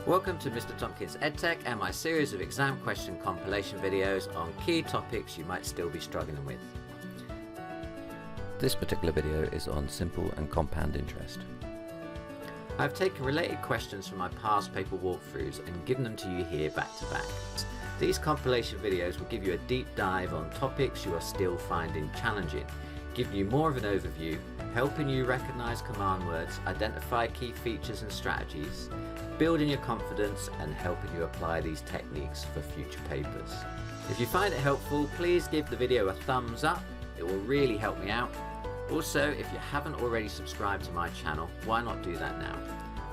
Welcome to Mr. Tompkins EdTech and my series of exam question compilation videos on key topics you might still be struggling with. This particular video is on simple and compound interest. I've taken related questions from my past paper walkthroughs and given them to you here back to back. These compilation videos will give you a deep dive on topics you are still finding challenging, giving you more of an overview, helping you recognise command words, identify key features and strategies, building your confidence and helping you apply these techniques for future papers. If you find it helpful, please give the video a thumbs up, it will really help me out. Also, if you haven't already subscribed to my channel, why not do that now?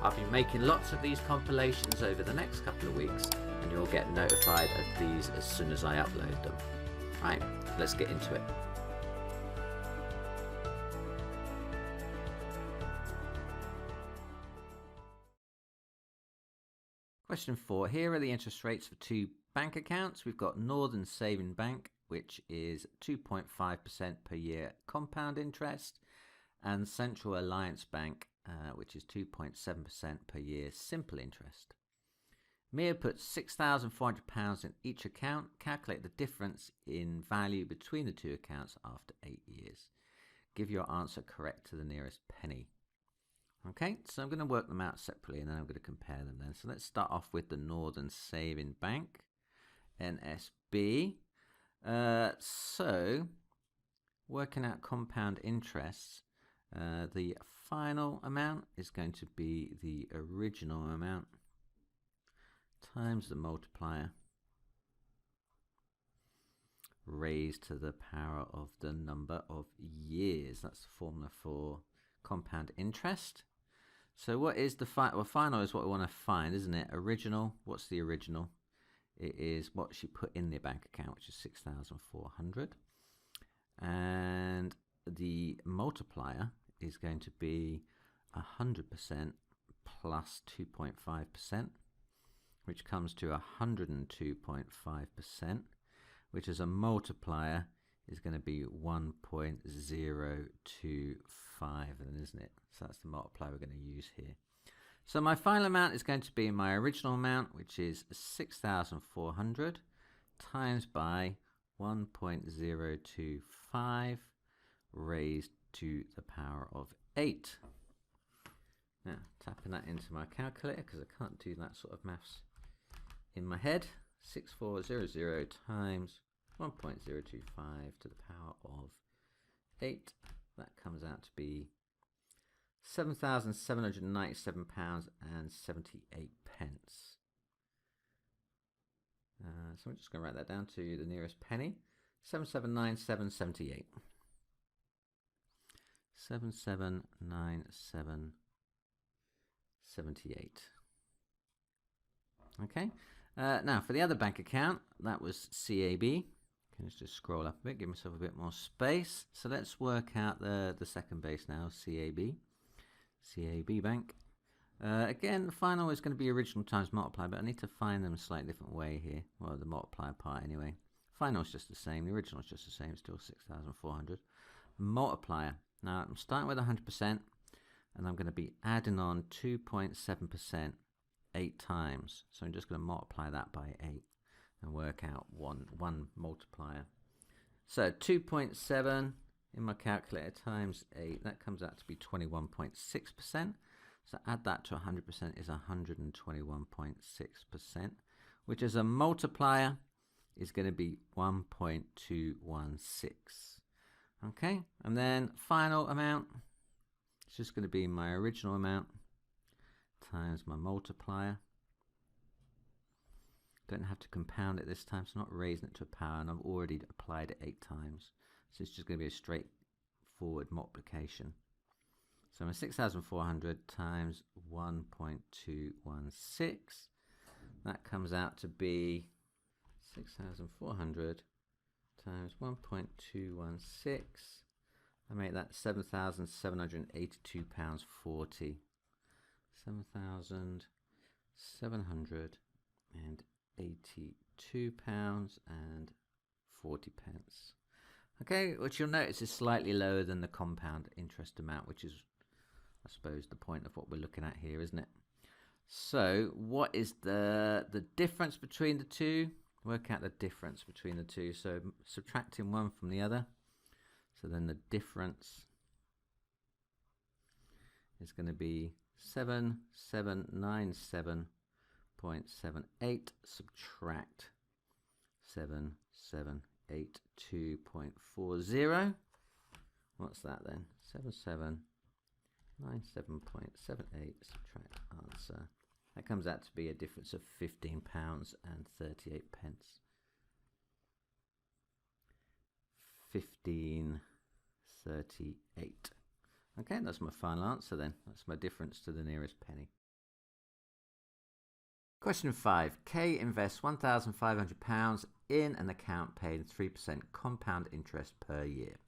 I'll be making lots of these compilations over the next couple of weeks and you'll get notified of these as soon as I upload them. Right, let's get into it. Question 4. Here are the interest rates for two bank accounts. We've got Northern Saving Bank, which is 2.5% per year compound interest, and Central Alliance Bank, which is 2.7% per year simple interest. Mia puts £6,400 in each account. Calculate the difference in value between the two accounts after 8 years. Give your answer correct to the nearest penny. Okay, so I'm going to work them out separately and then I'm going to compare them then. So let's start off with the Northern Saving Bank, NSB. So working out compound interests, the final amount is going to be the original amount times the multiplier raised to the power of the number of years. That's the formula for compound interest. So what is the final is what we want to find, isn't it? Original, what's the original? It is what she put in the bank account, which is 6,400. And the multiplier is going to be 100% plus 2.5%, which comes to 102.5%, which as a multiplier is going to be 1.025, isn't it? So that's the multiplier we're going to use here. So my final amount is going to be my original amount, which is 6,400 times by 1.025 raised to the power of 8. Now, tapping that into my calculator because I can't do that sort of maths in my head. 6400 times 1.025 to the power of 8. That comes out to be £7,797.78. So I'm just going to write that down to the nearest penny. 7797.78. 7797.78. Okay. Now for the other bank account, that was CAB. Let's just scroll up a bit, give myself a bit more space. So let's work out the second base now, CAB Bank. Again, the final is going to be original times multiply, but I need to find them a slightly different way here. Well, the multiplier part anyway. Final is just the same, the original is just the same, still 6,400. Multiplier. Now I'm starting with 100% and I'm going to be adding on 2.7% 8 times. So I'm just going to multiply that by 8. And work out one multiplier. So 2.7 in my calculator times 8, that comes out to be 21.6%. So add that to 100% is 121.6%, which as a multiplier is going to be 1.216. Okay, and then final amount, it's just going to be my original amount times my multiplier. Don't have to compound it this time, so I'm not raising it to a power, and I've already applied it 8 times. So it's just going to be a straightforward multiplication. So my 6,400 times 1.216, that comes out to be 6,400 times 1.216. I make that £7,782.40. £7,782.40. Okay, which you'll notice is slightly lower than the compound interest amount, which is, I suppose, the point of what we're looking at here, isn't it? So what is the difference between the two? Work out the difference between the two. So subtracting one from the other. So then the difference is going to be 7797.78 subtract 7782.40. What's that then? 7797.78 subtract answer. That comes out to be a difference of £15.38. 15.38. Okay, that's my final answer then. That's my difference to the nearest penny. Question 5. Kay invests £1,500 in an account paying 3% compound interest per year.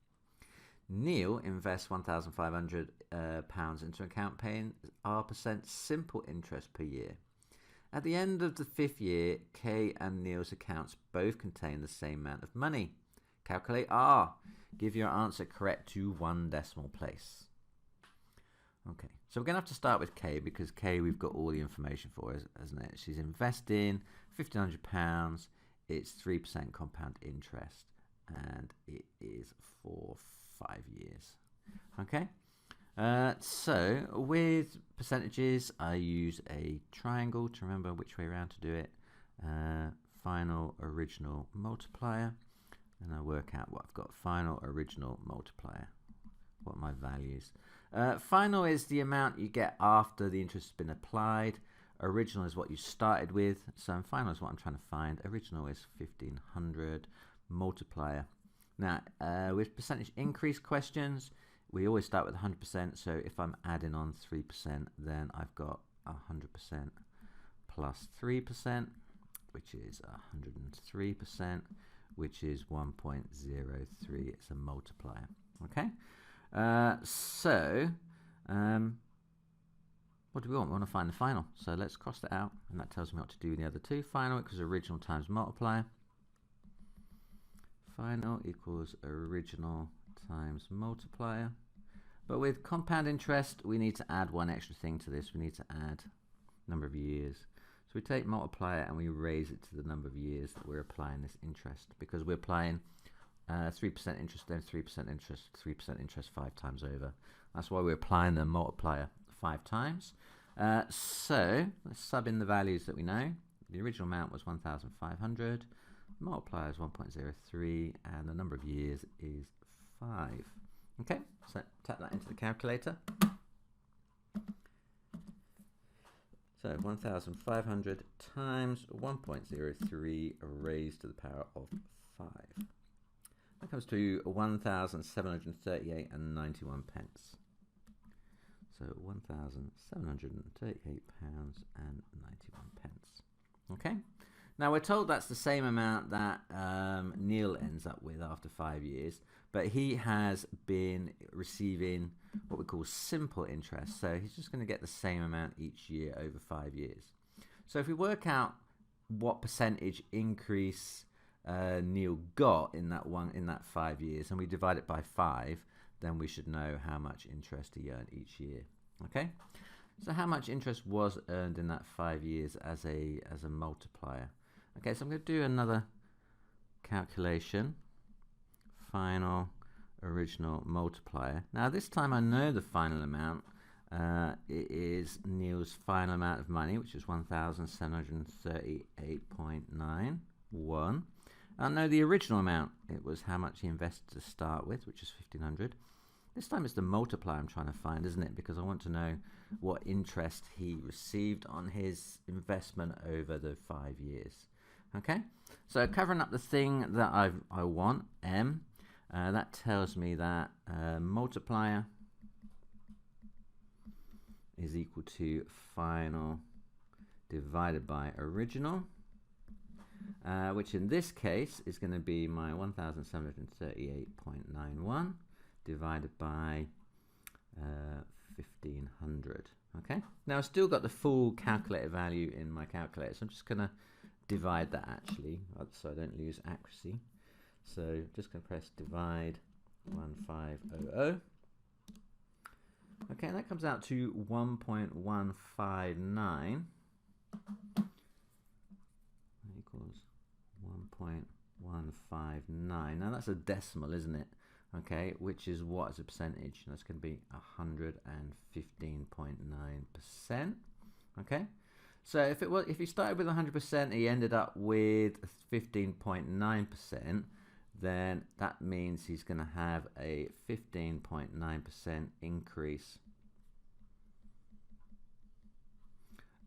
Neil invests £1,500 into an account paying R% simple interest per year. At the end of the 5th year, Kay and Neil's accounts both contain the same amount of money. Calculate R. Give your answer correct to 1 decimal place. Okay, so we're going to have to start with Kay because Kay we've got all the information for, isn't it? She's investing £1,500. It's 3% compound interest and it is for 5 years. Okay, so with percentages, I use a triangle to remember which way around to do it. Final, original, multiplier. And I work out what I've got. Final, original, multiplier. What are my values? Final is the amount you get after the interest has been applied. Original is what you started with. So final is what I'm trying to find. Original is 1,500. Multiplier. Now, with percentage increase questions, we always start with 100%. So if I'm adding on 3%, then I've got 100% plus 3%, which is 103%. Which is 1.03. It's a multiplier. Okay, so what do we want? We want to find the final. So let's cross that out, and that tells me what to do with the other two. Final equals original times multiplier. Final equals original times multiplier. But with compound interest, we need to add one extra thing to this. We need to add number of years. So we take multiplier and we raise it to the number of years that we're applying this interest, because we're applying 3% interest, then 3% interest, 3% interest 5 times over. That's why we're applying the multiplier 5 times. So let's sub in the values that we know. The original amount was 1,500. Multiplier is 1.03, and the number of years is 5. Okay, so tap that into the calculator. So 1,500 times 1.03 raised to the power of 5. That comes to 1,738 and 91 pence. So 1,738 pounds and 91 pence. Okay. Now we're told that's the same amount that Neil ends up with after 5 years, but he has been receiving what we call simple interest. So he's just going to get the same amount each year over 5 years. So if we work out what percentage increase Neil got in that 5 years, and we divide it by 5, then we should know how much interest he earned each year. Okay. So how much interest was earned in that 5 years as a multiplier? Okay, so I'm going to do another calculation. Final, original, multiplier. Now this time I know the final amount. It is Neil's final amount of money, which is 1,738.91. I know the original amount. It was how much he invested to start with, which is 1,500. This time it's the multiplier I'm trying to find, isn't it? Because I want to know what interest he received on his investment over the 5 years. Okay, so covering up the thing that I want, M, that tells me that multiplier is equal to final divided by original, which in this case is going to be my 1,738.91 divided by 1,500. Okay, now I've still got the full calculator value in my calculator, so I'm just going to divide that actually, so I don't lose accuracy. So just going to press divide 1500. Okay, that comes out to 1.159 equals 1.159. Now that's a decimal, isn't it? Okay, which is what as a percentage? That's going to be 115.9%. Okay, so if he started with 100%, he ended up with 15.9%. Then that means he's going to have a 15.9% increase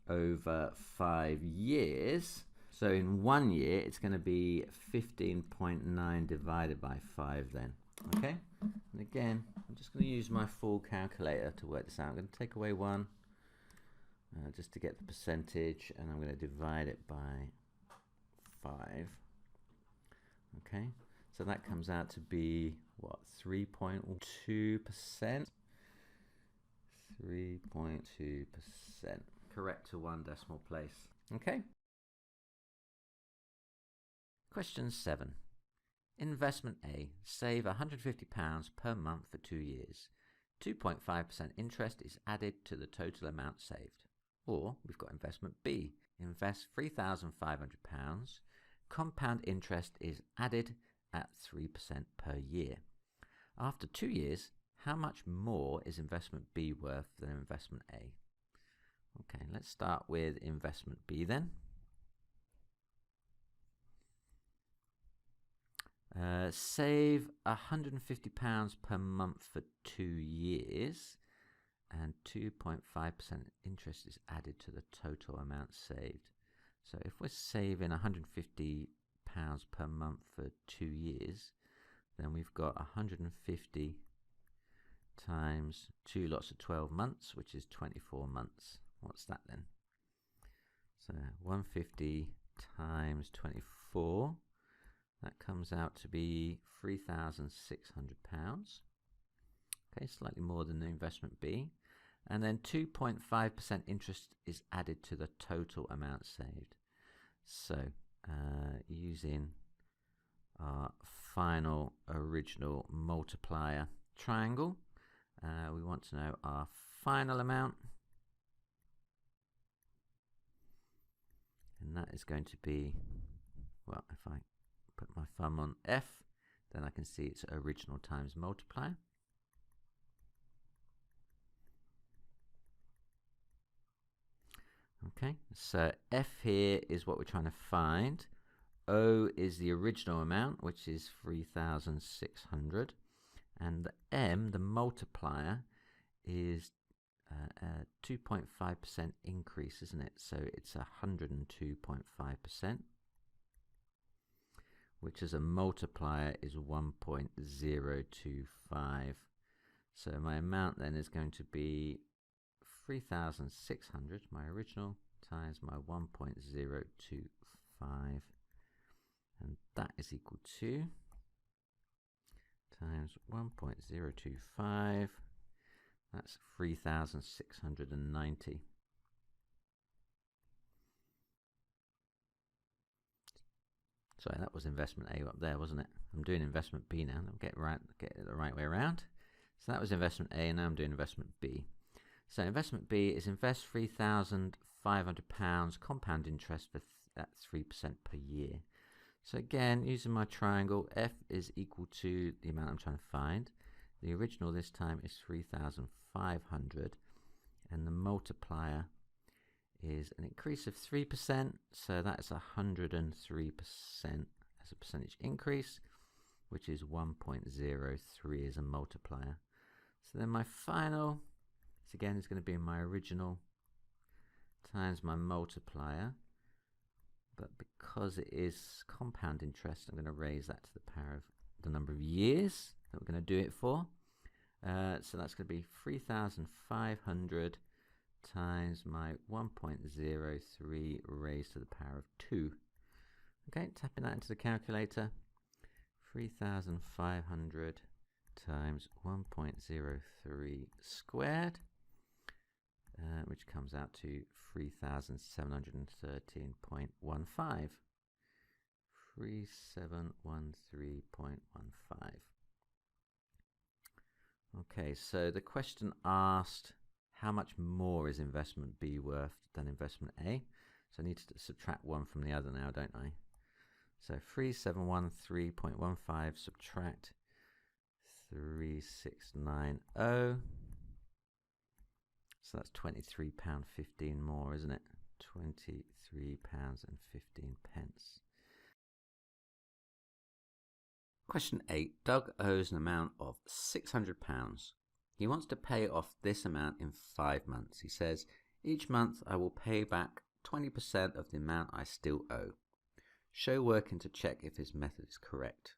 over 5 years. So in 1 year, it's going to be 15.9 divided by 5 then. Okay, and again, I'm just going to use my full calculator to work this out. I'm going to take away 1 just to get the percentage, and I'm going to divide it by 5. Okay, so that comes out to be, what, 3.2%? 3.2%. Correct to 1 decimal place. Okay. Question 7. Investment A. Save £150 per month for 2 years. 2.5% interest is added to the total amount saved. Or we've got investment B. Invest £3,500. Compound interest is added at 3% per year. After 2 years, how much more is investment B worth than investment A? Okay, let's start with investment B then. Save £150 per month for 2 years, and 2.5% interest is added to the total amount saved. So if we're saving £150 per month for 2 years, then we've got 150 times 2 lots of 12 months, which is 24 months. What's that then? So 150 times 24, that comes out to be £3,600. Okay, slightly more than the investment B. And then 2.5% interest is added to the total amount saved. So using our final original multiplier triangle, we want to know our final amount. And that is going to be, well, if I put my thumb on F, then I can see it's original times multiplier. Okay, so F here is what we're trying to find. O is the original amount, which is 3,600. And the M, the multiplier, is 2.5% increase, isn't it? So it's 102.5%, which as a multiplier is 1.025. So my amount then is going to be 3,600, my original, times my 1.025. And that is equal to times 1.025. That's 3,690. Sorry, that was investment A up there, wasn't it? I'm doing investment B now. I'll get it the right way around. So that was investment A, and now I'm doing investment B. So investment B is invest £3,500 compound interest at 3% per year. So again, using my triangle, F is equal to the amount I'm trying to find. The original this time is 3,500, and the multiplier is an increase of 3%, so that's 103% as a percentage increase, which is 1.03 as a multiplier. So then my final, this again is going to be my original times my multiplier, but because it is compound interest, I'm going to raise that to the power of the number of years that we're going to do it for. So that's going to be 3,500 times my 1.03 raised to the power of 2. Okay, tapping that into the calculator. 3,500 times 1.03 squared, which comes out to 3,713.15. 3713.15. Okay, so the question asked how much more is investment B worth than investment A? So I need to subtract one from the other now, don't I? So 3713.15 subtract 3690. So that's £23.15 more, isn't it? £23.15. Question 8. Doug owes an amount of £600. He wants to pay off this amount in 5 months. He says, each month I will pay back 20% of the amount I still owe. Show working to check if his method is correct.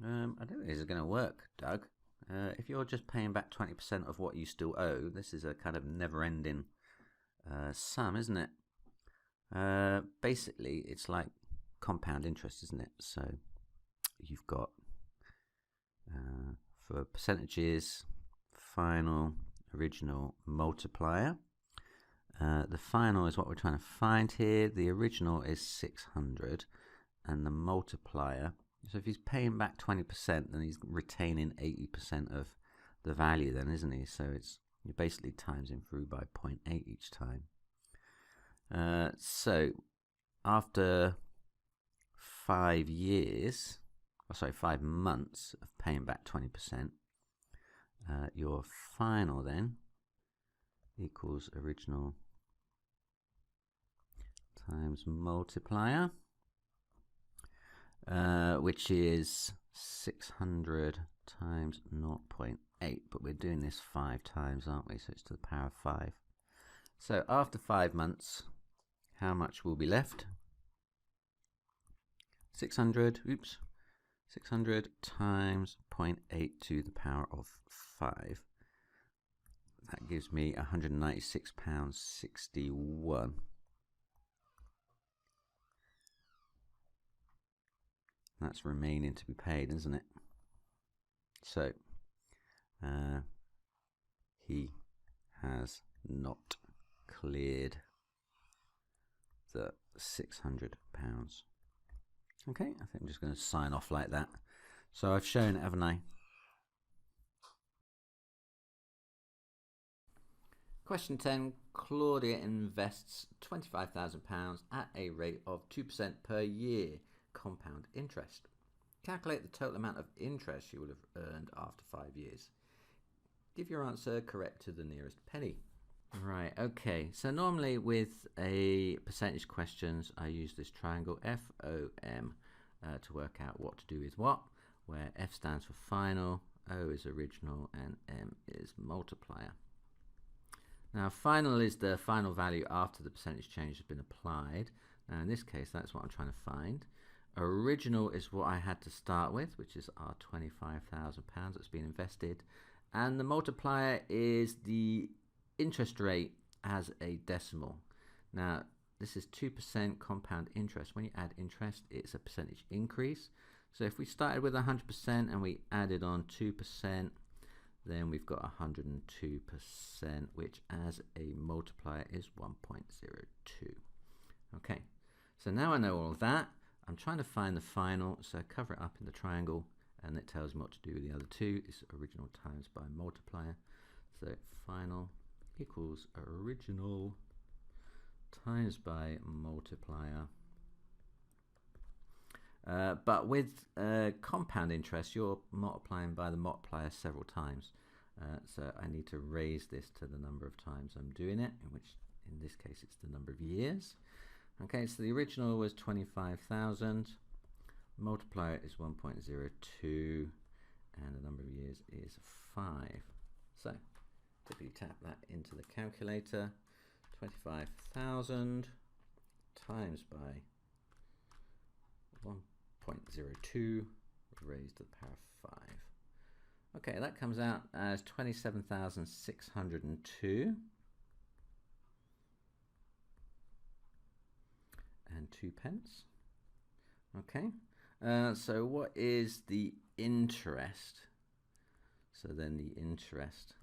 I don't think this is going to work, Doug. If you're just paying back 20% of what you still owe, this is a kind of never-ending sum, isn't it? Basically, it's like compound interest, isn't it? So you've got, for percentages, final, original, multiplier. The final is what we're trying to find here. The original is 600, and the multiplier. So if he's paying back 20%, then he's retaining 80% of the value then, isn't he? So you're basically times him through by 0.8 each time. So after 5 months of paying back 20%, your final then equals original times multiplier, which is 600 times 0.8, but we're doing this 5 times, aren't we? So it's to the power of 5. So after 5 months, how much will be left? 600 times 0.8 to the power of 5. That gives me £196.61. That's remaining to be paid, isn't it? So he has not cleared the £600. Okay, I think I'm just going to sign off like that. So I've shown it, haven't I? Question 10. Claudia invests £25,000 at a rate of 2% per year compound interest. Calculate the total amount of interest she would have earned after 5 years. Give your answer correct to the nearest penny. Right, okay, so normally with a percentage questions I use this triangle FOM to work out what to do with what, where F stands for final, O is original, and M is multiplier. Now final is the final value after the percentage change has been applied. Now in this case that's what I'm trying to find. Original is what I had to start with, which is our £25,000 that's been invested, and the multiplier is the interest rate as a decimal. Now this is 2% compound interest. When you add interest, it's a percentage increase. So if we started with 100% and we added on 2%, then we've got 102%, which as a multiplier is 1.02. Okay, so now I know all of that. I'm trying to find the final, so I cover it up in the triangle and it tells me what to do with the other two. It's original times by multiplier. So final equals original times by multiplier. But with compound interest, you're multiplying by the multiplier several times. So I need to raise this to the number of times I'm doing it, in this case it's the number of years. Okay, so the original was 25,000. Multiplier is 1.02, and the number of years is 5. So quickly tap that into the calculator. 25,000 times by 1.02 raised to the power of 5. Okay, that comes out as 27,602 and 2 pence. Okay, so what is the interest? So then the interest,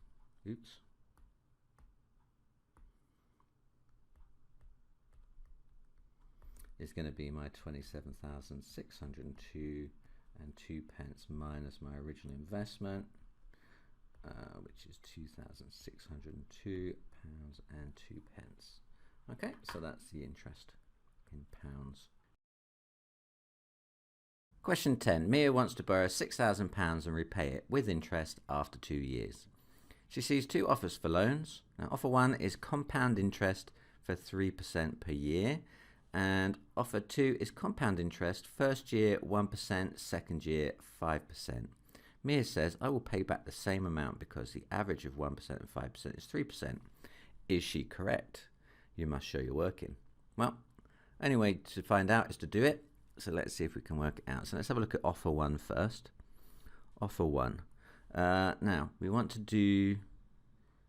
is going to be my 27,602 and 2 pence minus my original investment, which is £2,602 and 2 pence. Okay, so that's the interest in pounds. Question 10. Mia wants to borrow £6,000 and repay it with interest after 2 years. She sees two offers for loans. Now, offer 1 is compound interest for 3% per year, and offer 2 is compound interest, first year 1%, second year 5%. Mia says, I will pay back the same amount because the average of 1% and 5% is 3%. Is she correct? You must show your working. Well, only way to find out is to do it. So let's see if we can work it out. So let's have a look at offer 1 first. Offer 1. Now, we want to do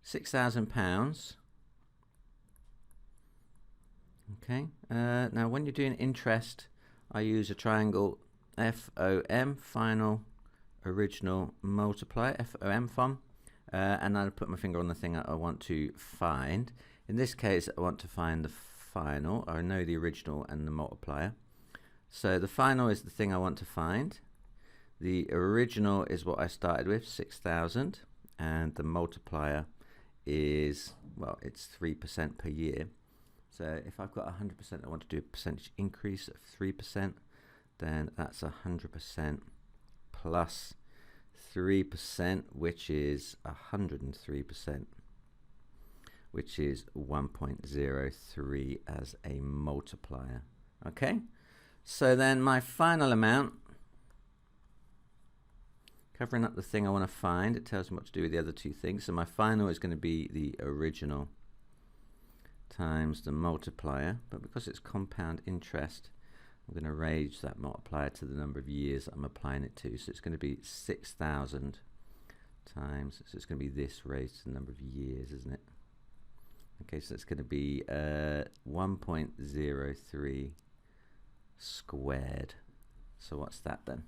£6,000. Okay. Now, when you're doing interest, I use a triangle FOM, final, original, multiply, FOM FOM. And I'll put my finger on the thing I want to find. In this case, I want to find the final. I know the original and the multiplier. So the final is the thing I want to find. The original is what I started with, 6,000. And the multiplier is, well, it's 3% per year. So if I've got 100%, I want to do a percentage increase of 3%. Then that's 100% plus 3%, which is 103%, which is 1.03 as a multiplier. Okay, so then my final amount, covering up the thing I want to find, it tells me what to do with the other two things. So my final is going to be the original times the multiplier, but because it's compound interest, I'm going to raise that multiplier to the number of years I'm applying it to. So it's going to be 6,000 times, so it's going to be this raised to the number of years, isn't it? Okay, so it's going to be 1.03 squared. So what's that then?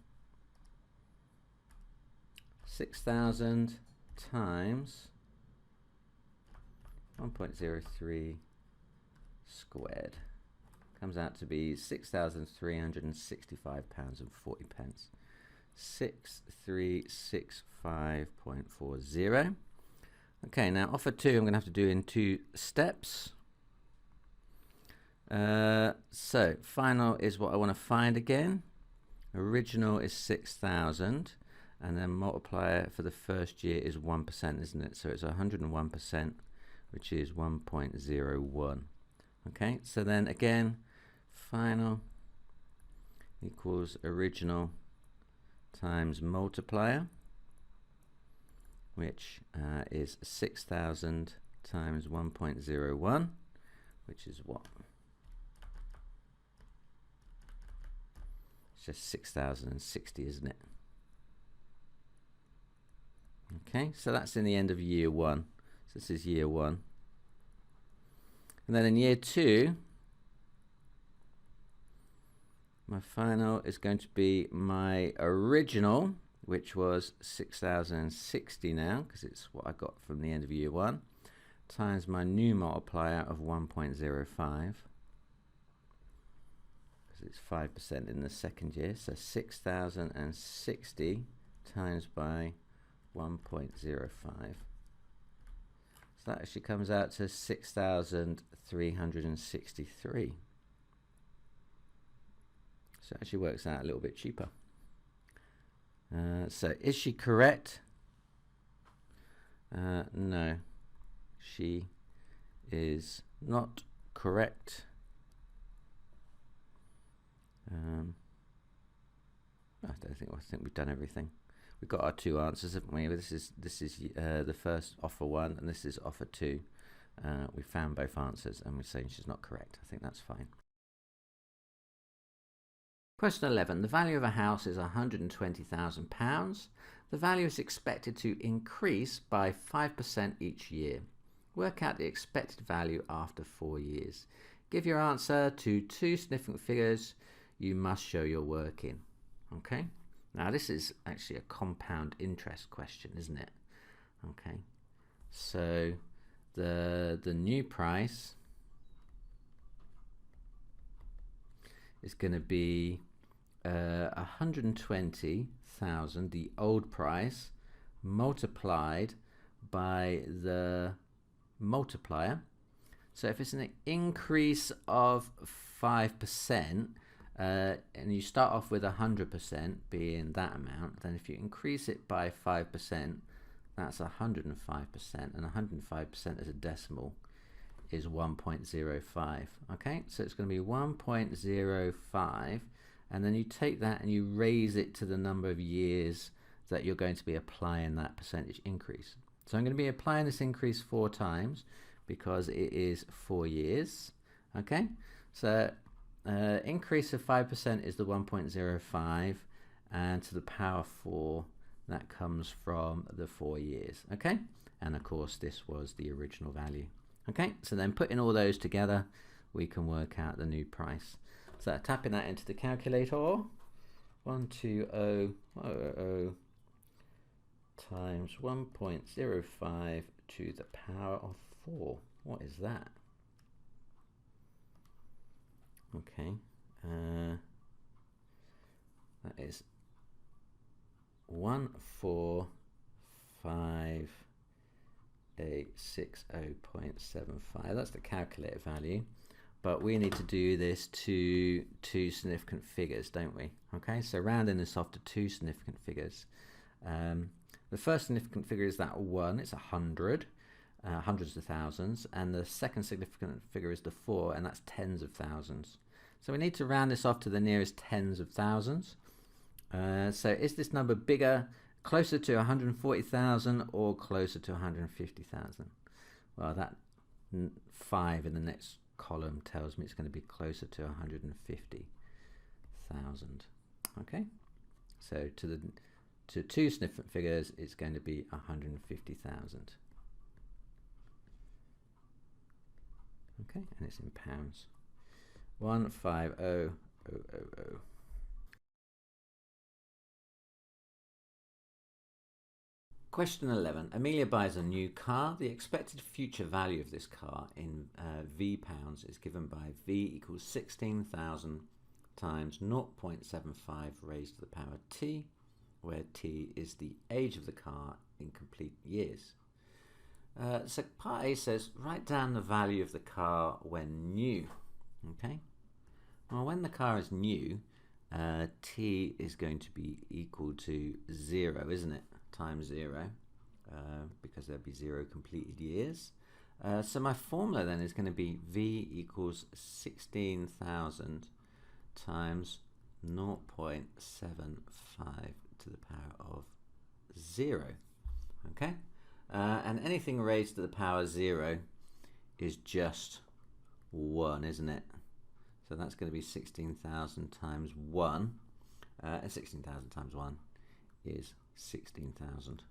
6,000 times 1.03 squared comes out to be £6,365.40. 6365.40. Okay, now offer 2 I'm going to have to do in 2 steps. So final is what I want to find again. Original is 6,000, and then multiplier for the first year is 1%, isn't it? So it's 101%, which is 1.01. Okay, so then again, final equals original times multiplier, which is 6,000 times 1.01, which is what? It's just 6,060, isn't it? Okay, so that's in the end of year 1. So this is year 1. And then in year 2, my final is going to be my original, which was 6,060 now, because it's what I got from the end of year 1, times my new multiplier of 1.05, because it's 5% in the second year. So 6,060 times by 1.05. So that actually comes out to 6,363. So it actually works out a little bit cheaper. So is she correct? No, she is not correct. I think we've done everything. We've got our 2 answers, haven't we? This is the first offer 1, and this is offer 2. We found both answers, and we're saying she's not correct. I think that's fine. Question 11. The value of a house is £120,000. The value is expected to increase by 5% each year. Work out the expected value after 4 years. Give your answer to 2 significant figures. You must show your working. Okay. Now this is actually a compound interest question, isn't it? Okay. So the new price is going to be 120,000, the old price, multiplied by the multiplier. So if it's an increase of 5%, and you start off with 100% being that amount, then if you increase it by 5%, that's 105%, and 105% as a decimal is 1.05. Okay, so it's going to be 1.05, and then you take that and you raise it to the number of years that you're going to be applying that percentage increase. So I'm going to be applying this increase 4 times because it is 4 years. Okay, so increase of 5% is the 1.05, and to the power 4, that comes from the 4 years. Okay, and of course this was the original value. Okay, so then putting all those together, we can work out the new price. So tapping that into the calculator, 120,000 times 1.05 to the power of 4. What is that? Okay, that is 145,860.75. That's the calculator value, but we need to do this to 2 significant figures, don't we? Okay, so rounding this off to 2 significant figures. The first significant figure is that 1, it's 100, hundreds of thousands, and the second significant figure is the 4, and that's tens of thousands. So we need to round this off to the nearest tens of thousands. So is this number bigger, closer to 140,000 or closer to 150,000? Well, that 5 in the next column tells me it's going to be closer to 150,000. Okay, so to 2 significant figures, it's going to be 150,000. Okay, and it's in pounds. 150,000. Question 11. Amelia buys a new car. The expected future value of this car in V pounds is given by V equals 16,000 times 0.75 raised to the power T, where T is the age of the car in complete years. So part A says, write down the value of the car when new. Okay. Well, when the car is new, T is going to be equal to 0, isn't it? Times 0, because there'll be 0 completed years. So my formula then is going to be V equals 16,000 times 0.75 to the power of 0. Okay, and anything raised to the power 0 is just 1, isn't it? So that's going to be 16,000 times 1, and 16,000 times 1 is 16,000.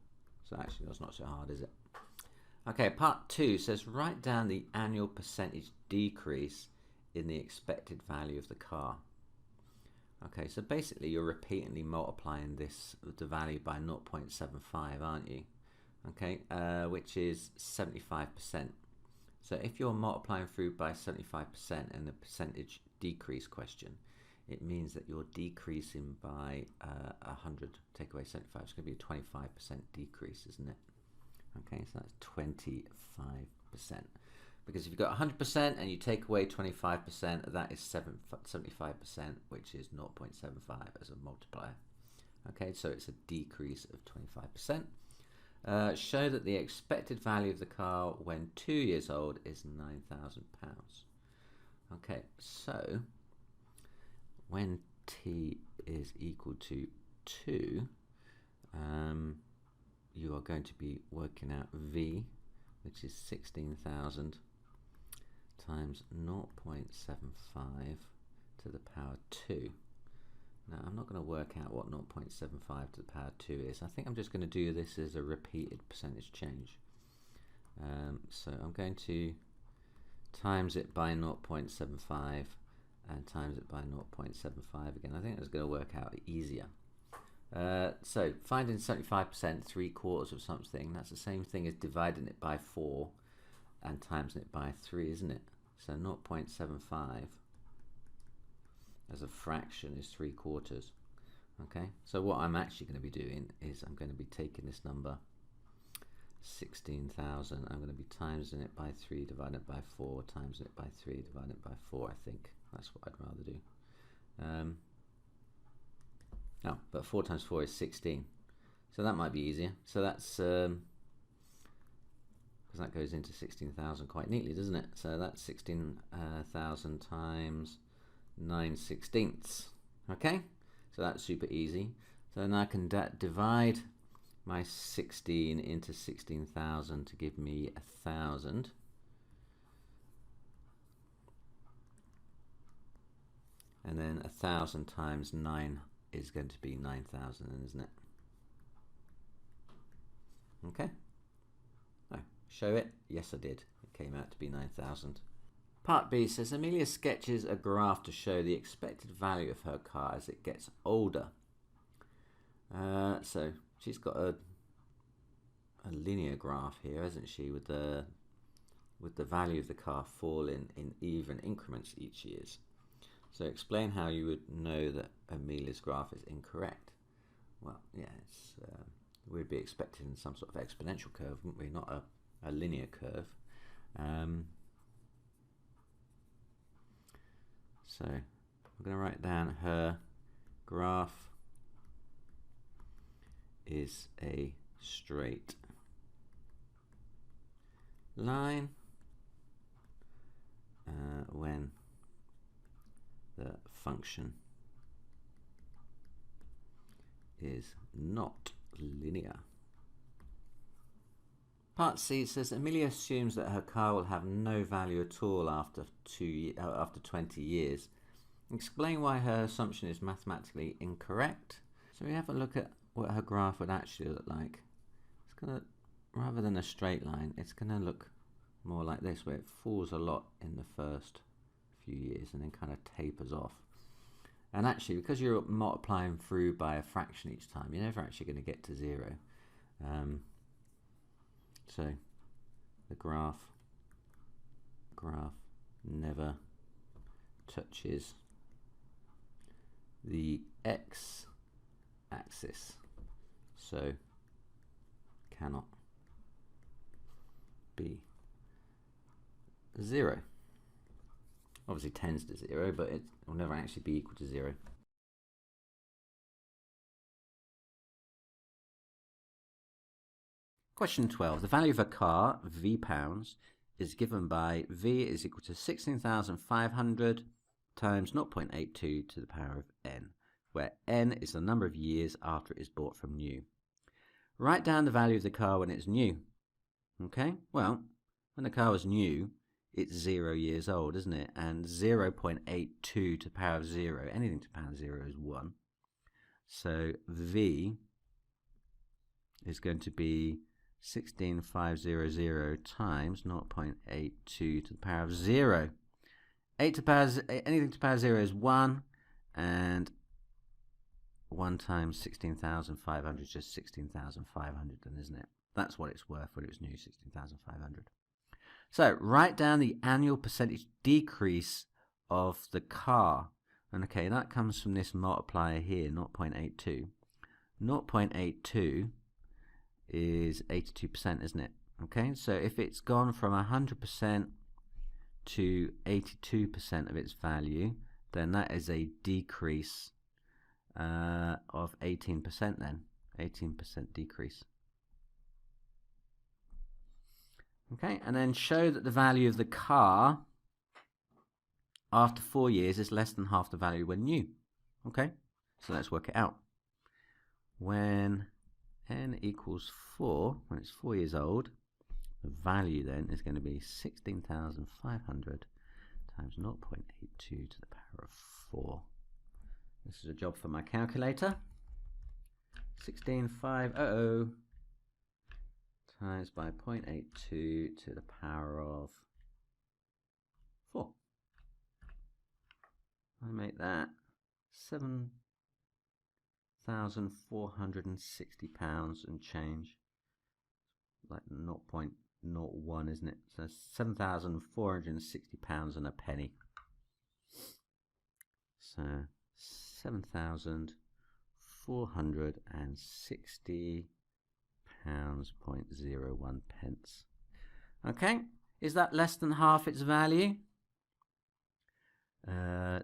So actually that's not so hard, is it? Okay, part 2 says write down the annual percentage decrease in the expected value of the car. Okay, so basically you're repeatedly multiplying the value by 0.75, aren't you? Okay, which is 75%. So if you're multiplying through by 75% in the percentage decrease question, it means that you're decreasing by 100, take away 75, it's going to be a 25% decrease, isn't it? Okay, so that's 25%. Because if you've got 100% and you take away 25%, that is 75%, which is 0.75 as a multiplier. Okay, so it's a decrease of 25%. Show that the expected value of the car when 2 years old is £9,000. Okay, so when T is equal to 2, you are going to be working out V, which is 16,000 times 0.75 to the power 2. Now I'm not going to work out what 0.75 to the power 2 is. I think I'm just going to do this as a repeated percentage change. So I'm going to times it by 0.75 and times it by 0.75 again. I think that's going to work out easier. So finding 75%, 3/4 of something, that's the same thing as dividing it by 4 and timesing it by 3, isn't it? So 0.75 as a fraction is 3/4. Okay, so what I'm actually going to be doing is I'm going to be taking this number 16,000, I'm going to be timesing it by 3, dividing it by 4, timesing it by 3, dividing it by 4. I think that's what I'd rather do. No, but 4 times 4 is 16, so that might be easier. So that's because that goes into 16,000 quite neatly, doesn't it? So that's 16,000 times 9/16. Okay, so that's super easy. So now I can divide my 16 into 16,000 to give me 1,000. And then 1,000 times 9 is going to be 9,000, isn't it? Okay. Oh, show it? Yes, I did. It came out to be 9,000. Part B says Amelia sketches a graph to show the expected value of her car as it gets older. So she's got a linear graph here, hasn't she, with the value of the car falling in even increments each year. So explain how you would know that Amelia's graph is incorrect. Well, yeah, we'd be expecting some sort of exponential curve, wouldn't we? Not a linear curve. So I'm going to write down her graph is a straight line when the function is not linear. Part C says Amelia assumes that her car will have no value at all after 20 years. Explain why her assumption is mathematically incorrect. So we have a look at what her graph would actually look like. It's going to, rather than a straight line, it's going to look more like this, where it falls a lot in the first few years and then kind of tapers off. And actually, because you're multiplying through by a fraction each time, you're never actually going to get to 0. So the graph never touches the x-axis, so cannot be 0. Obviously tends to 0, but it will never actually be equal to 0. Question 12. The value of a car, V pounds, is given by V is equal to 16,500 times 0.82 to the power of n, where n is the number of years after it is bought from new. Write down the value of the car when it's new. Okay, well, when the car was new, it's 0 years old, isn't it? And 0.82 to the power of 0, anything to the power of 0 is 1. So V is going to be 16,500 times 0.82 to the power of 0. Anything to the power of 0 is 1, and 1 times 16,500 is just 16,500 then, isn't it? That's what it's worth when it was new, 16,500. So write down the annual percentage decrease of the car. And okay, that comes from this multiplier here, 0.82. 0.82 is 82%, isn't it? Okay, so if it's gone from 100% to 82% of its value, then that is a decrease of 18% then. 18% decrease. Okay, and then show that the value of the car after 4 years is less than half the value when new. Okay, so let's work it out. When n equals 4, when it's 4 years old, the value then is going to be 16,500 times 0.82 to the power of 4. This is a job for my calculator. 16,500 times by 0.82 to the power of 4. I make that £7,460 and change, like 0.01, isn't it? So £7,460 and a penny. So 7,460 pounds 0.01 pence. Okay, is that less than half its value?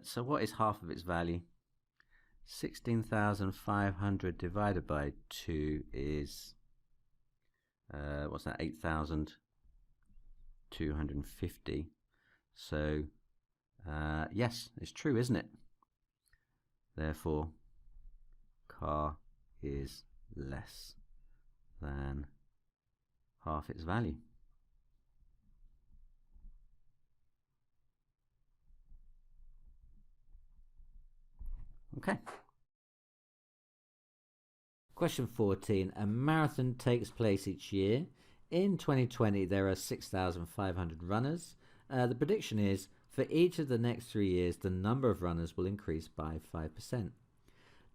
So what is half of its value? 16,500 divided by 2 is what's that? 8,250. So yes, it's true, isn't it? Therefore, car is less than half its value. Okay. Question 14. A marathon takes place each year. In 2020, there are 6,500 runners. The prediction is for each of the next 3 years, the number of runners will increase by 5%.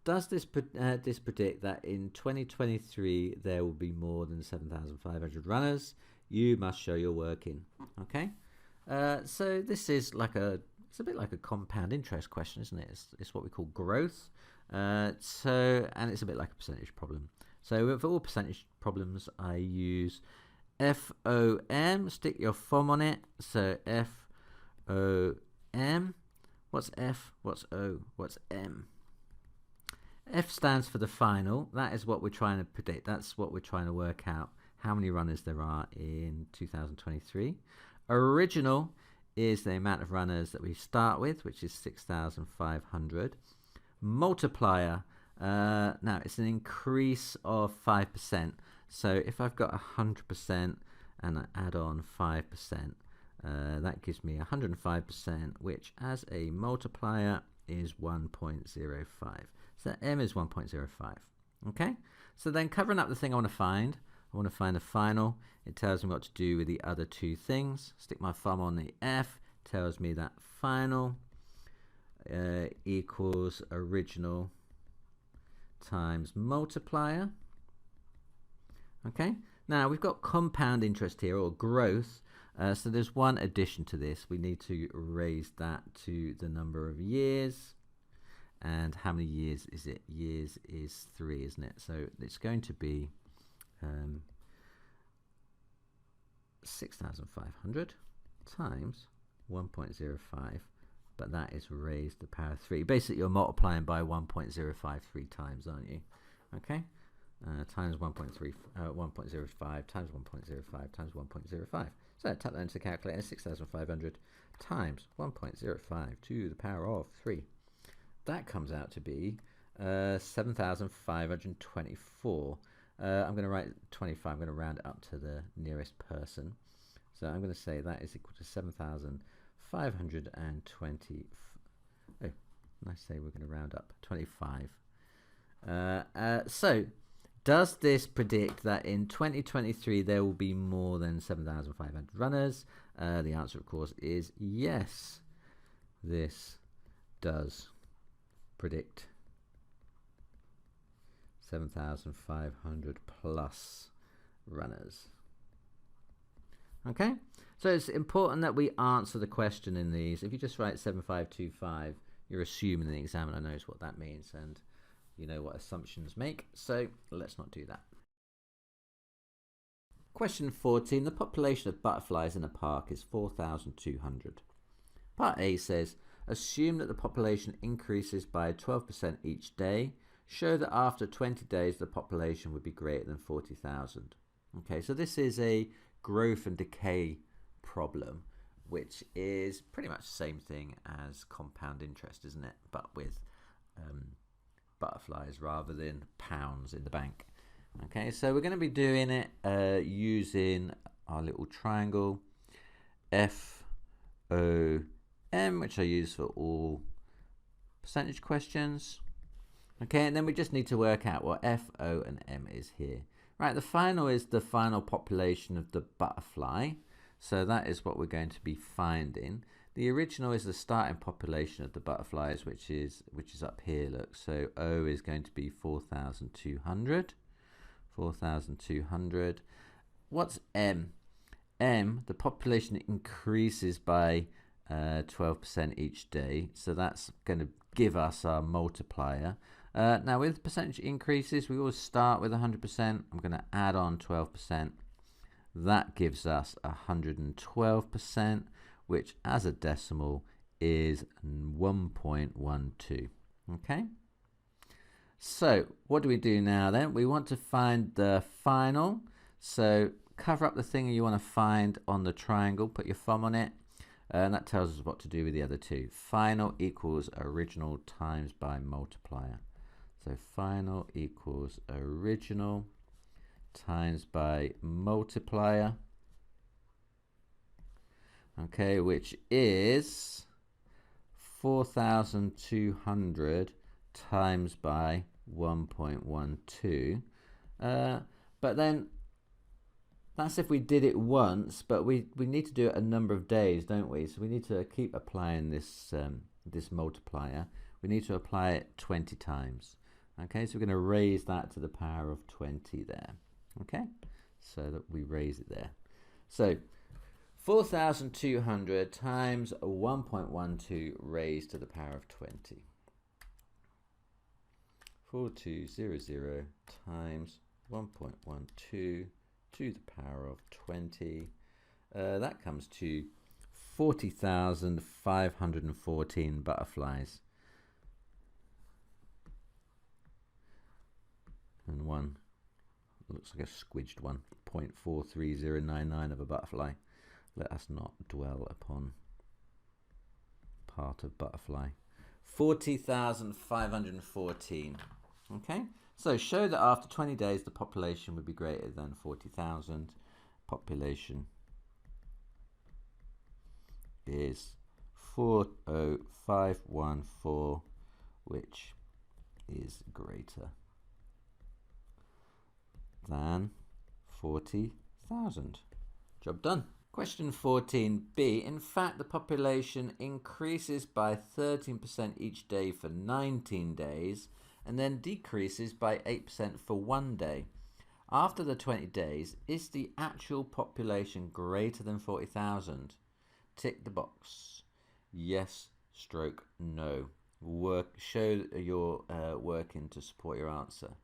Does this predict that in 2023 there will be more than 7,500 runners? You must show your working. Okay, so this is it's a bit like a compound interest question, isn't it? It's what we call growth. And it's a bit like a percentage problem. So for all percentage problems, I use FOM. Stick your FOM on it. So FOM. What's F? What's O? What's M? F stands for the final. That is what we're trying to predict. That's what we're trying to work out, how many runners there are in 2023. Original is the amount of runners that we start with, which is 6,500. Multiplier, now it's an increase of 5%. So if I've got 100% and I add on 5%, that gives me 105%, which as a multiplier is 1.05. So M is 1.05. Okay, so then covering up the thing I want to find the final. It tells me what to do with the other two things. Stick my thumb on the F, tells me that final equals original times multiplier. Okay, now we've got compound interest here, or growth. So there's one addition to this. We need to raise that to the number of years. And how many years is it? Years is 3, isn't it? So it's going to be 6,500 times 1.05, but that is raised to the power of 3. Basically, you're multiplying by 1.053 times, aren't you? Okay, times 1.05 times 1.05 times 1.05. So type that into the calculator. 6,500 times 1.05 to the power of 3. That comes out to be 7,524. I'm going to write 25. I'm going to round it up to the nearest person. So I'm going to say that is equal to 7,520. Oh, I say we're going to round up 25. So does this predict that in 2023 there will be more than 7,500 runners? The answer, of course, is yes. This does predict 7,500 plus runners. Okay, so it's important that we answer the question in these. If you just write 7525, you're assuming the examiner knows what that means and you know what assumptions make. So let's not do that. Question 14. The population of butterflies in a park is 4,200. Part A says, assume that the population increases by 12% each day. Show that after 20 days the population would be greater than 40,000. Okay, so this is a growth and decay problem, which is pretty much the same thing as compound interest, isn't it? But with butterflies rather than pounds in the bank. Okay, so we're going to be doing it using our little triangle FOM, which I use for all percentage questions. Okay, and then we just need to work out what F, O, and M is here. Right, the final is the final population of the butterfly. So that is what we're going to be finding. The original is the starting population of the butterflies, which is up here, look. So O is going to be 4,200. 4,200. What's M? M, the population increases by 12% each day. So that's going to give us our multiplier. Now with percentage increases, we always start with 100%. I'm going to add on 12%. That gives us 112%, which as a decimal is 1.12. Okay? So what do we do now then? We want to find the final. So cover up the thing you want to find on the triangle, put your thumb on it, and that tells us what to do with the other two. Final equals original times by multiplier. So final equals original times by multiplier. Okay, which is 4,200 times by 1.12. But then that's if we did it once, but we need to do it a number of days, don't we? So we need to keep applying this this multiplier. We need to apply it 20 times. Okay, so we're going to raise that to the power of 20 there. Okay, so that we raise it there. So 4,200 times 1.12 raised to the power of 20. 4200 times 1.12 to the power of 20. That comes to 40,514 butterflies. And one looks like a squidged one, 0.43099 of a butterfly. Let us not dwell upon part of butterfly. 40,514. Okay, so show that after 20 days the population would be greater than 40,000. Population is 40514, which is greater than 40,000. Job done. Question 14b. In fact, the population increases by 13% each day for 19 days and then decreases by 8% for 1 day. After the 20 days, is the actual population greater than 40,000? Tick the box. Yes, stroke, no. Show your working to support your answer.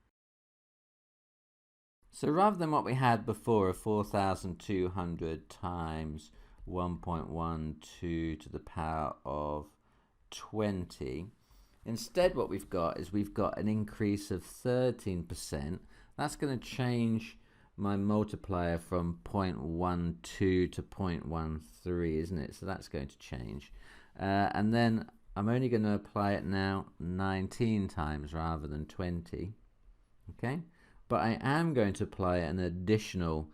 So rather than what we had before of 4,200 times 1.12 to the power of 20, instead what we've got is we've got an increase of 13%. That's going to change my multiplier from 0.12 to 0.13, isn't it? So that's going to change. And then I'm only going to apply it now 19 times rather than 20. Okay? But I am going to apply an additional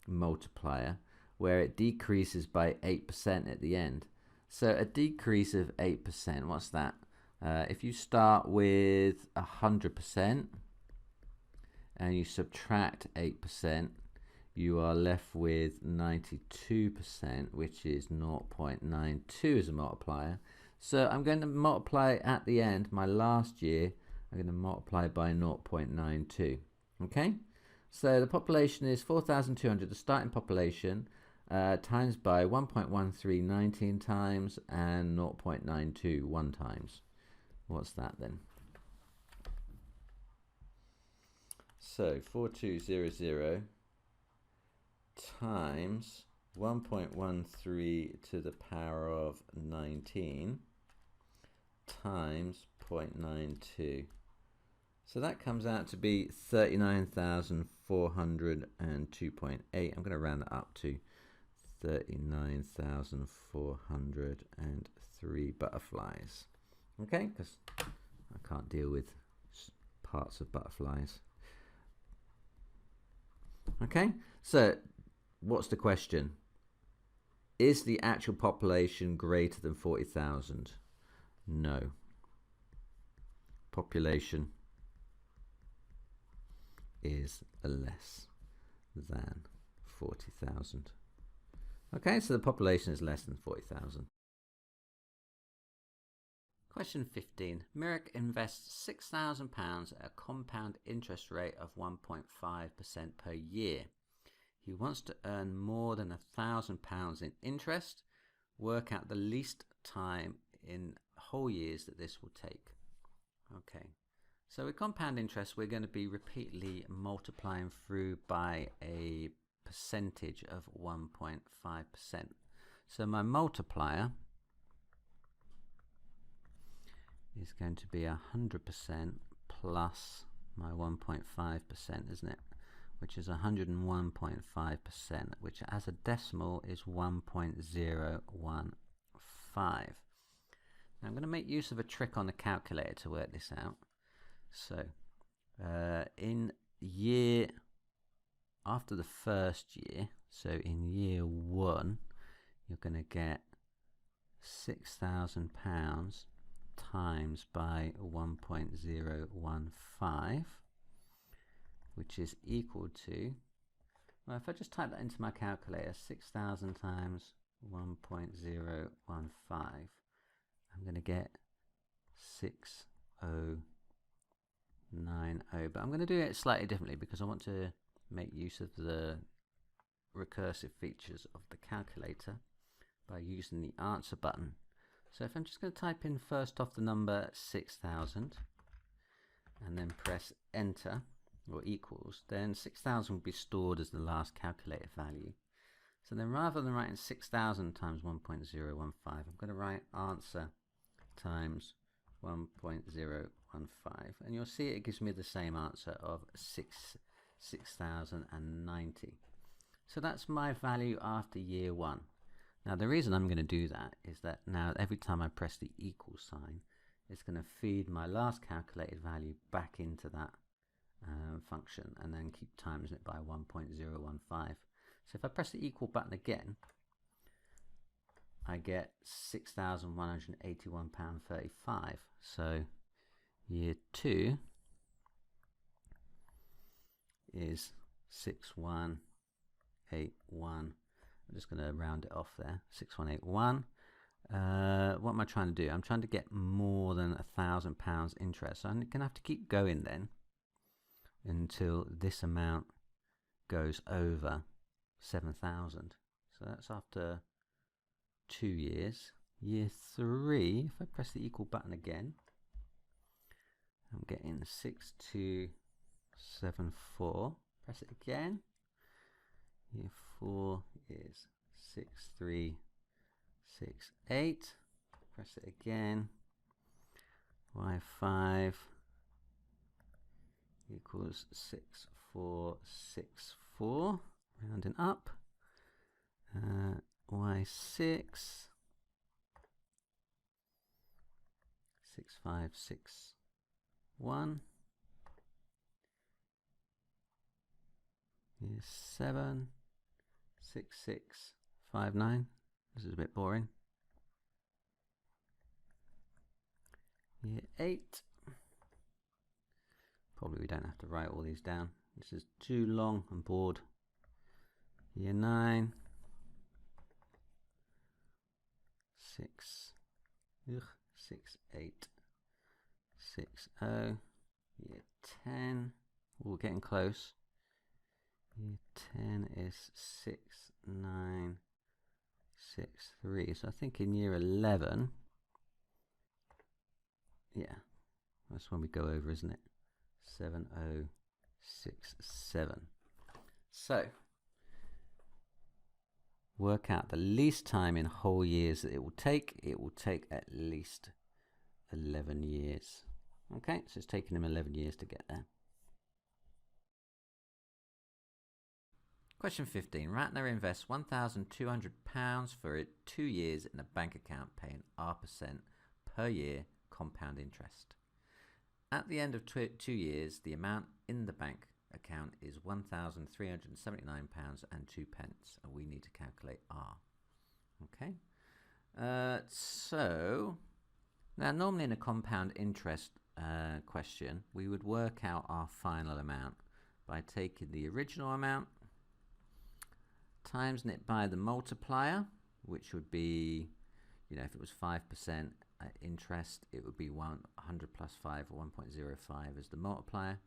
multiplier where it decreases by 8% at the end. So a decrease of 8%, what's that? If you start with 100% and you subtract 8%, you are left with 92%, which is 0.92 as a multiplier. So I'm going to multiply at the end, my last year, I'm going to multiply by 0.92. Okay, so the population is 4,200, the starting population, times by 1.13 19 times and 0.92 1 times. What's that then? So 4200 times 1.13 to the power of 19 times 0.92. So that comes out to be 39,402.8. I'm going to round that up to 39,403 butterflies. Okay, because I can't deal with parts of butterflies. Okay, so what's the question? Is the actual population greater than 40,000? No. Population is less than 40,000. Okay, so the population is less than 40,000. Question 15. Mirek invests £6,000 at a compound interest rate of 1.5% per year. He wants to earn more than £1,000 in interest. work out the least time in whole years that this will take. Okay, so with compound interest, we're going to be repeatedly multiplying through by a percentage of 1.5%. So my multiplier is going to be 100% plus my 1.5%, isn't it? Which is 101.5%, which as a decimal is 1.015. Now I'm going to make use of a trick on the calculator to work this out. So after the first year, so in year 1, you're going to get £6,000 times by 1.015, which is equal to, well, if I just type that into my calculator, 6,000 times 1.015, I'm going to get 6090, but I'm going to do it slightly differently because I want to make use of the recursive features of the calculator by using the answer button. So if I'm just going to type in first off the number 6,000 and then press enter or equals, then 6,000 will be stored as the last calculated value. So then rather than writing 6,000 times 1.015, I'm going to write answer times 1.015, and you'll see it gives me the same answer of 6,090. So that's my value after year 1. Now the reason I'm going to do that is that now every time I press the equal sign, it's going to feed my last calculated value back into that function and then keep timesing it by 1.015. So if I press the equal button again, I get £6,181.35. So year 2 is 6181. I'm just going to round it off there, 6181. What am I trying to do? I'm trying to get more than £1,000 interest. So I'm going to have to keep going then until this amount goes over 7,000. So that's after 2 years. Year 3, if I press the equal button again, I'm getting 6274. Press it again. Year 4 is 6368. Press it again. Y5 equals 6464. Rounding up. Y6 6561. Year 7 6659. This is a bit boring. Year 8. Probably we don't have to write all these down. This is too long and bored. Year 9. 6860. Year 10. We're getting close. Year 10 is 6963. So I think in year 11, yeah, that's when we go over, isn't it? 7067. So work out the least time in whole years that it will take. It will take at least 11 years. Okay, so it's taken him 11 years to get there. Question 15. Ratner invests £1,200 for 2 years in a bank account paying R% per year compound interest. At the end of 2 years, the amount in the bank account is £1,379.02, and we need to calculate R. Okay. So now normally in a compound interest question, we would work out our final amount by taking the original amount, timesing it by the multiplier, which would be, if it was 5% interest, it would be 100 plus 5 or 1.05 as the multiplier,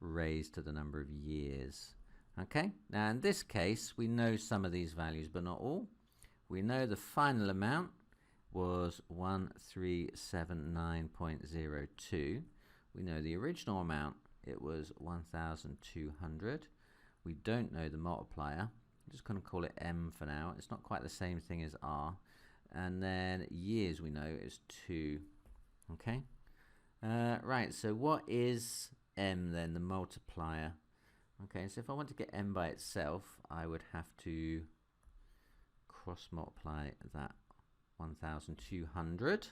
raised to the number of years. Okay, now in this case, we know some of these values, but not all. we know the final amount was 1379.02. We know the original amount, it was 1,200. We don't know the multiplier. I'm just going to call it M for now. It's not quite the same thing as R. And then years we know is 2. Okay. Right, so what is M then, the multiplier? Okay, so if I want to get M by itself, I would have to cross multiply that 1,200.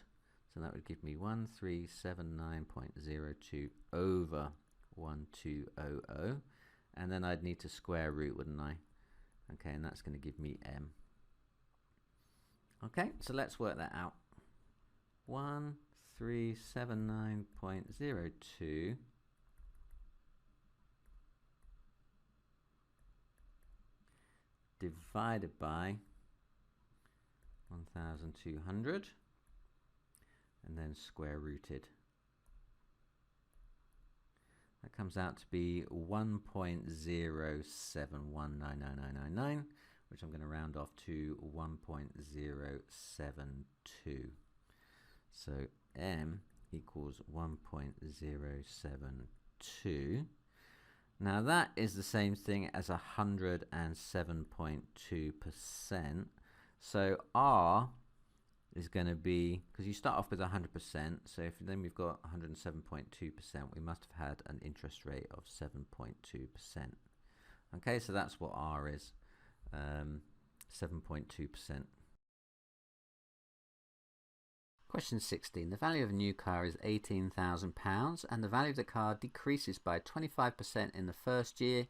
So that would give me 1379.02 over 1200. And then I'd need to square root, wouldn't I? Okay, and that's going to give me M. Okay, so let's work that out. 1379.02 divided by 1,200 and then square rooted. That comes out to be 1.07199999, which I'm going to round off to 1.072. So M equals 1.072. Now that is the same thing as 107.2%. So R is going to be, because you start off with 100%, so if then we've got 107.2%, we must have had an interest rate of 7.2%. Okay, so that's what R is, 7.2%. Question 16. The value of a new car is £18,000 and the value of the car decreases by 25% in the first year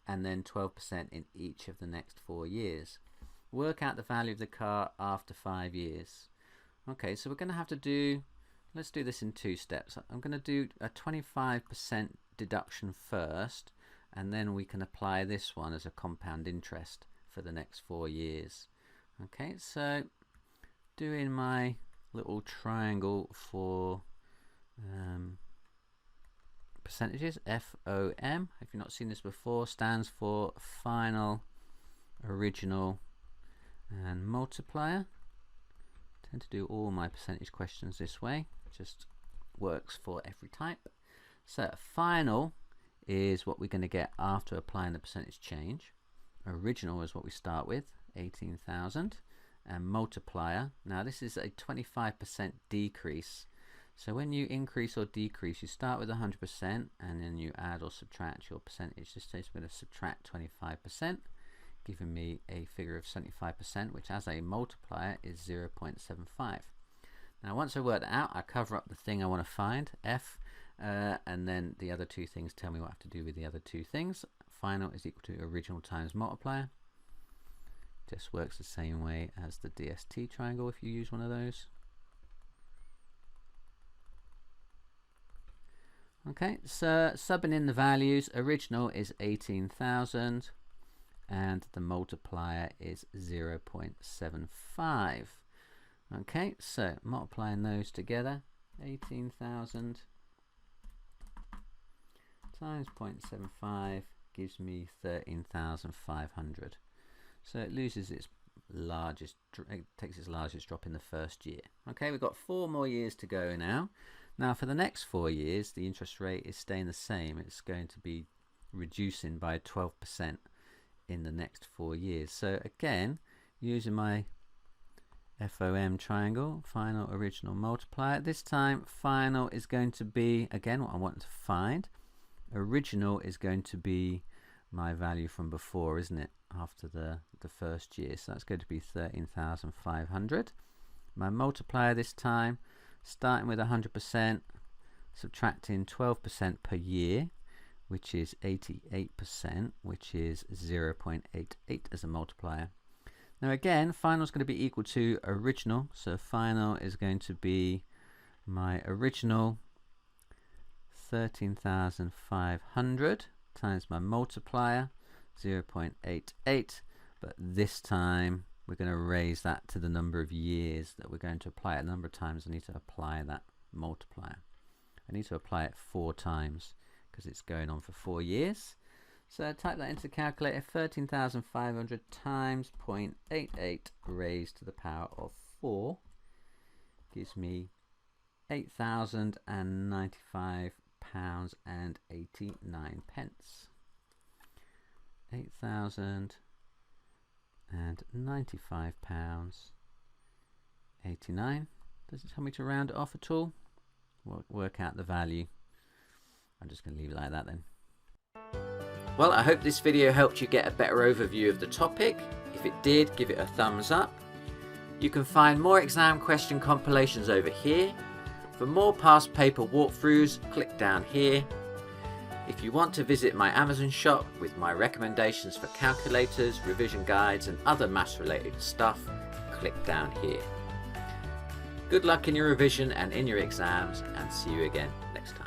and then 12% in each of the next 4 years. Work out the value of the car after 5 years. Okay, so we're going to have to do, let's do this in 2 steps. I'm going to do a 25% deduction first, and then we can apply this one as a compound interest for the next 4 years. Okay, so doing my little triangle for percentages, FOM, if you've not seen this before, stands for final, original and multiplier. I tend to do all my percentage questions this way, just works for every type. So final is what we're going to get after applying the percentage change. Original is what we start with, 18,000, and multiplier, now this is a 25% decrease. So when you increase or decrease, you start with 100% and then you add or subtract your percentage. This case we're going to subtract 25%, giving me a figure of 75%, which as a multiplier is 0.75. Now once I work that out, I cover up the thing I want to find, F, and then the other 2 things tell me what I have to do with the other 2 things. Final is equal to original times multiplier. Just works the same way as the DST triangle if you use one of those. Okay, so subbing in the values, original is 18,000 and the multiplier is 0.75. Okay, so multiplying those together, 18,000 times 0.75 gives me 13,500. So it loses its largest, it takes its largest drop in the first year. Okay, we've got 4 more years to go now. Now for the next 4 years, the interest rate is staying the same. It's going to be reducing by 12% in the next 4 years. So again, using my FOM triangle, final, original, multiplier. This time, final is going to be, again, what I want to find. Original is going to be my value from before, isn't it? After the first year. So that's going to be 13,500. My multiplier this time, starting with 100%, subtracting 12% per year, which is 88%, which is 0.88 as a multiplier. Now again, final is going to be equal to original, so final is going to be my original 13,500 times my multiplier 0.88, but this time we're going to raise that to the number of years that we're going to apply it. A number of times I need to apply that multiplier. I need to apply it 4 times because it's going on for 4 years. So type that into the calculator. 13,500 times 0.88 raised to the power of 4 gives me £8,095 and 89 pence. £8,095 89. Does it tell me to round it off at all? We'll work out the value. I'm just going to leave it like that then. Well, I hope this video helped you get a better overview of the topic. If it did, give it a thumbs up. You can find more exam question compilations over here. For more past paper walkthroughs, click down here. If you want to visit my Amazon shop with my recommendations for calculators, revision guides and other maths related stuff, click down here. Good luck in your revision and in your exams, and see you again next time.